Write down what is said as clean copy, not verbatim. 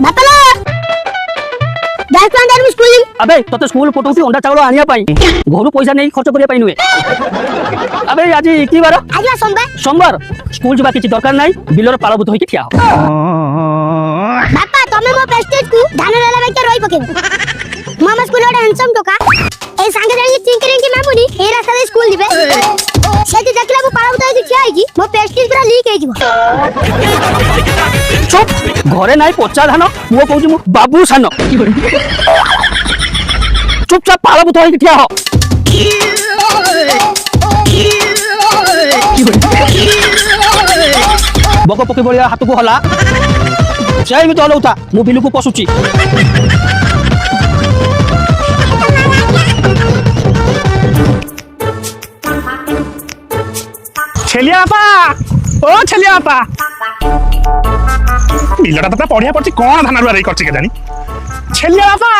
ବାପା ଯାଇ ଆଣିବି ସ୍କୁଲ। আবে তোতে স্কুল পঠাউছি অন্ডা চাউল আনিয়া পাই ঘরু পয়সা নেই খরচ করিয়া পাই নুয়ে। আবে আজি কি বার? আজ সোমবার। সোমবার স্কুল যা কিছু দরকার নাই বিলর পালভূত হইকি ঠিয়া। বাপা তুমি মো প্রেস্টিজ কু ধান রেলা বাইকে রই পকেব। মামা স্কুল ওটা হ্যান্ডসাম টোকা এই সাঙ্গে যাই চিঙ্করিঙ্কি মামুনি এই রাস্তা দিয়ে স্কুল দিবে সেটি দেখলা মু পালভূত হইকি ঠিয়া হইকি মো প্রেস্টিজ পুরা লিক হই যাব। চুপ ঘরে নাই পচা ধান পুଅ কହୁଛି ମୁଁ ବାବୁ ସାନ। চুপচাপ পালভূত হইকি ঠিয়া হ। বক পকি ভଳିଆ ହାତକୁ ହଲା ସେମିତି ହଲଉଥା ମୁଁ ବିଲକୁ ପଶୁଛି। छेलिया बापा ओ छेलिया बापा बिलटा तो पढ़िया पड़ी कौन धान रुआ कर छेलिया बापा